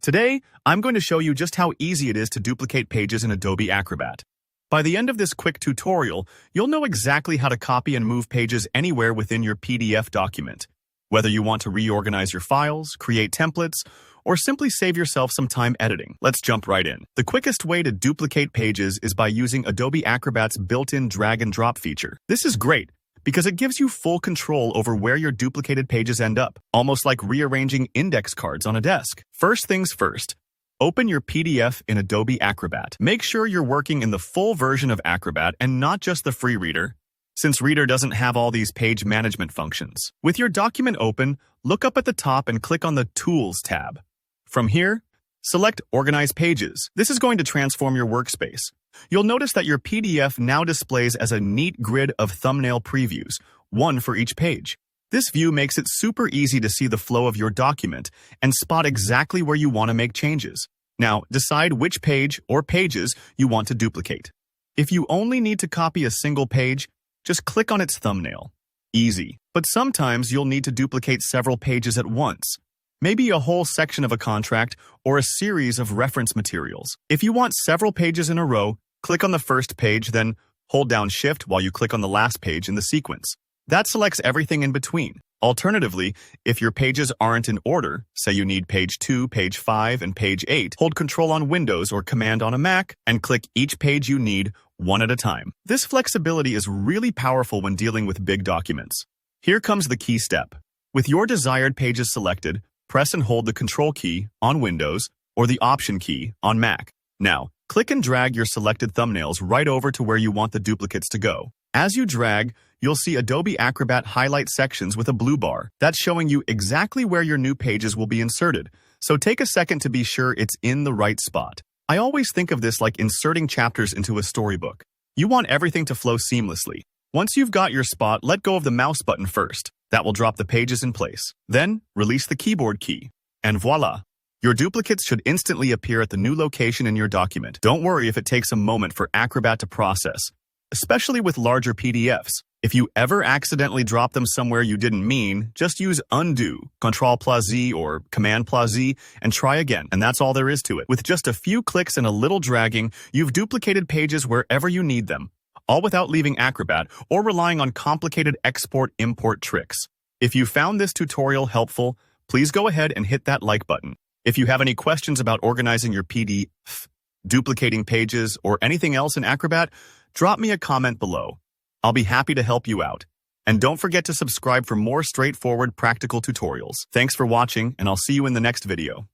Today, I'm going to show you just how easy it is to duplicate pages in Adobe Acrobat. By the end of this quick tutorial, you'll know exactly how to copy and move pages anywhere within your PDF document. Whether you want to reorganize your files, create templates, or simply save yourself some time editing. Let's jump right in. The quickest way to duplicate pages is by using Adobe Acrobat's built-in drag and drop feature. This is great because it gives you full control over where your duplicated pages end up, almost like rearranging index cards on a desk. First things first, open your PDF in Adobe Acrobat. Make sure you're working in the full version of Acrobat and not just the free reader, since Reader doesn't have all these page management functions. With your document open, look up at the top and click on the Tools tab. From here, select Organize Pages. This is going to transform your workspace. You'll notice that your PDF now displays as a neat grid of thumbnail previews, one for each page. This view makes it super easy to see the flow of your document and spot exactly where you want to make changes. Now, decide which page or pages you want to duplicate. If you only need to copy a single page, just click on its thumbnail. Easy. But sometimes you'll need to duplicate several pages at once. Maybe a whole section of a contract or a series of reference materials. If you want several pages in a row, click on the first page, then hold down Shift while you click on the last page in the sequence. That selects everything in between. Alternatively, if your pages aren't in order, say you need page 2, page 5, and page 8, hold Control on Windows or Command on a Mac and click each page you need one at a time. This flexibility is really powerful when dealing with big documents. Here comes the key step. With your desired pages selected, press and hold the Control key on Windows or the Option key on Mac. Now, click and drag your selected thumbnails right over to where you want the duplicates to go. As you drag, you'll see Adobe Acrobat highlight sections with a blue bar. That's showing you exactly where your new pages will be inserted, so take a second to be sure it's in the right spot. I always think of this like inserting chapters into a storybook. You want everything to flow seamlessly. Once you've got your spot, let go of the mouse button first. That will drop the pages in place. Then, release the keyboard key. And voila! Your duplicates should instantly appear at the new location in your document. Don't worry if it takes a moment for Acrobat to process, especially with larger PDFs. If you ever accidentally drop them somewhere you didn't mean, just use Undo, Ctrl+Z or Command+Z, and try again. And that's all there is to it. With just a few clicks and a little dragging, you've duplicated pages wherever you need them, all without leaving Acrobat or relying on complicated export-import tricks. If you found this tutorial helpful, please go ahead and hit that like button. If you have any questions about organizing your PDF, duplicating pages, or anything else in Acrobat, drop me a comment below. I'll be happy to help you out. And don't forget to subscribe for more straightforward practical tutorials. Thanks for watching, and I'll see you in the next video.